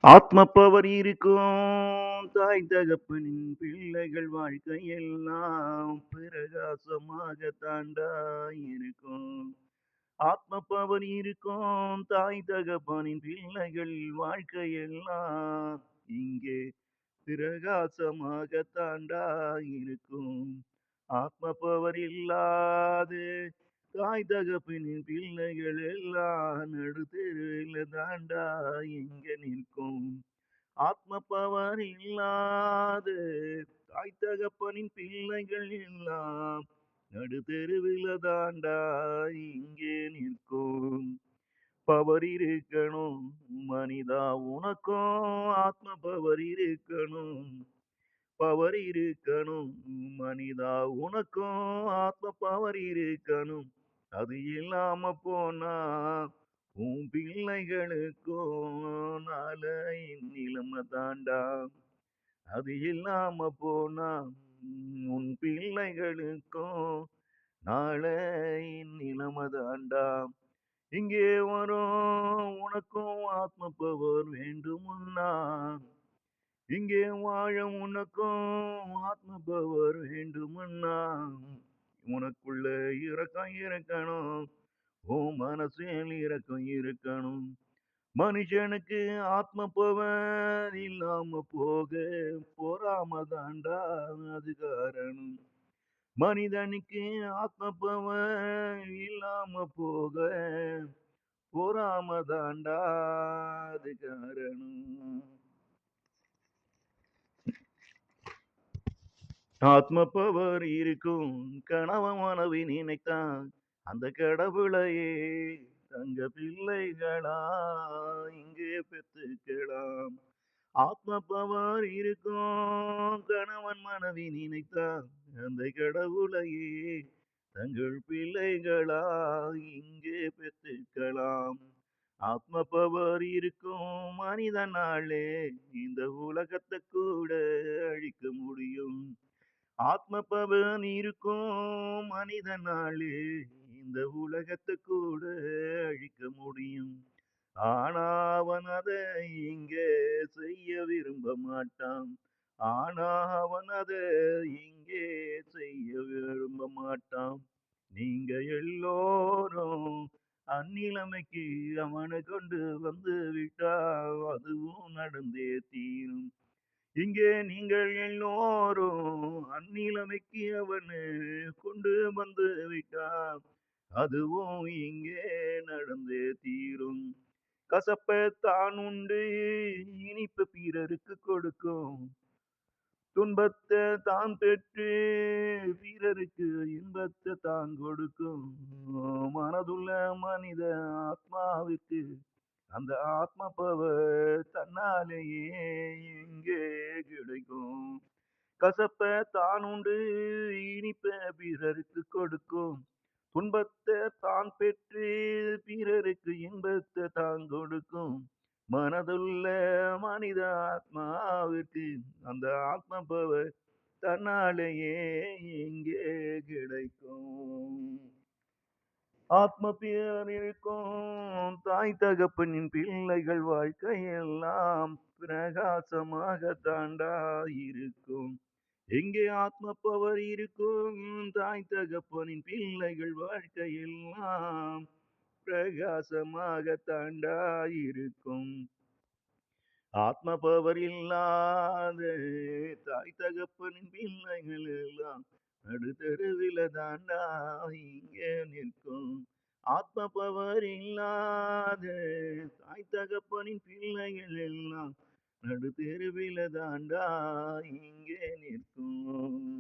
ஆத்ம பவர் இருக்கும் தாய் தகப்பனின் பிள்ளைகள் வாழ்க்கையெல்லாம் பிரகாசமாக தாண்டா இருக்கும். ஆத்ம பவர் இருக்கும் தாய் தகப்பனின் பிள்ளைகள் வாழ்க்கையெல்லாம் இங்கே பிரகாசமாக தாண்டா இருக்கும். ஆத்ம பவர் இல்லாது தாய் தகப்பனின் பிள்ளைகள் எல்லாம் நடுத்தெருவில் தாண்டா இங்க நிற்கும். ஆத்ம பவர் இல்லாது தாய் தகப்பனின் பிள்ளைகள் எல்லாம் நடுத்தெருவில் தாண்டா இங்கே நிற்கும். பவர் இருக்கணும் மனிதா உனக்கும் ஆத்ம பவர் இருக்கணும். பவர் இருக்கணும் மனிதா உனக்கும் ஆத்ம பவர் இருக்கணும். அது இல்லாம போனா உன் பிள்ளைகளுக்கும் நாளை நிலைமை தாண்டா. அது இல்லாம போனா உன் பிள்ளைகளுக்கும் நாளை நிலைமை தாண்டா. இங்கே வரும் உனக்கும் ஆத்ம பவர் வேண்டுமுன்னா, இங்கே வாழ உனக்கும் ஆத்ம பவர் வேண்டுமன்னா, உனக்குள்ள இரக்கம் இருக்கணும். உன் மனசில் இரக்கம் இருக்கணும். மனுஷனுக்கு ஆத்ம பவர் இல்லாம போக பொறாம தாண்டா அது காரணம். மனிதனுக்கு ஆத்ம பவர் இல்லாம போக பொறாம தாண்டா அது காரணம். ஆத்ம பவர் இருக்கும் கணவன் மனைவி நினைத்தான் அந்த கடவுளையே தங்க பிள்ளைகளா இங்கே பெற்றுக்கலாம். ஆத்ம பவர் இருக்கும் கணவன் மனைவி நினைத்தான் அந்த கடவுளையே தங்கள் பிள்ளைகளா இங்கே பெற்றுக்கலாம். ஆத்ம பவர் இருக்கும் மனிதனாலே இந்த உலகத்தை கூட அழிக்க முடியும். ஆத்ம பவன் இருக்கும் மனிதனாலே இந்த உலகத்தை கூட அழிக்க முடியும். ஆனா அவன் அதை இங்கே செய்ய விரும்ப மாட்டான். ஆனா அவன் அதை இங்கே செய்ய விரும்ப மாட்டான். நீங்க எல்லோரும் அந்நிலைமைக்கு அவனை கொண்டு வந்து விட்டா அதுவும் நடந்தே தீரும். இங்கே நீங்கள் எல்லோரும் அந்நிலைமைக்கு அவனை கொண்டு வந்து விட்டார் அதுவும் இங்கே நடந்தே தீரும். கசப்பை தான் உண்டு இனிப்பு பிறருக்கு கொடுக்கும். துன்பத்தை தான் பெற்று பிறருக்கு இன்பத்தை தான் கொடுக்கும். மனதுள்ள மனித ஆத்மாவிற்கு அந்த ஆத்ம பவர் தன்னாலேயே இங்கே கிடைக்கும். கசப்பை தான் உண்டு இனிப்ப பிறருக்கு கொடுக்கும். துன்பத்தை தான் பெற்று பிறருக்கு இன்பத்தை தான் கொடுக்கும். மனதுள்ள மனித ஆத்மாவிற்கு அந்த ஆத்ம பவர் தன்னாலேயே இங்கே கிடைக்கும். ஆத்ம பேர் இருக்கும் தாய் தகப்பனின் பிள்ளைகள் வாழ்க்கையெல்லாம் பிரகாசமாக தாண்டா இருக்கும். எங்கே ஆத்ம பவர் இருக்கும் தாய் தகப்பனின் பிள்ளைகள் வாழ்க்கையெல்லாம் பிரகாசமாக தாண்டா இருக்கும். ஆத்ம பவர் இல்லாத தாய் தகப்பனின் பிள்ளைகள் எல்லாம் நடுத்தெருவில தாண்டா இங்கே நிற்கும். ஆத்ம பவர் இல்லாத தாய் தகப்பனின் பிள்ளைகள் எல்லாம் நடுத்தெருவில தாண்டா இங்கே நிற்கும்.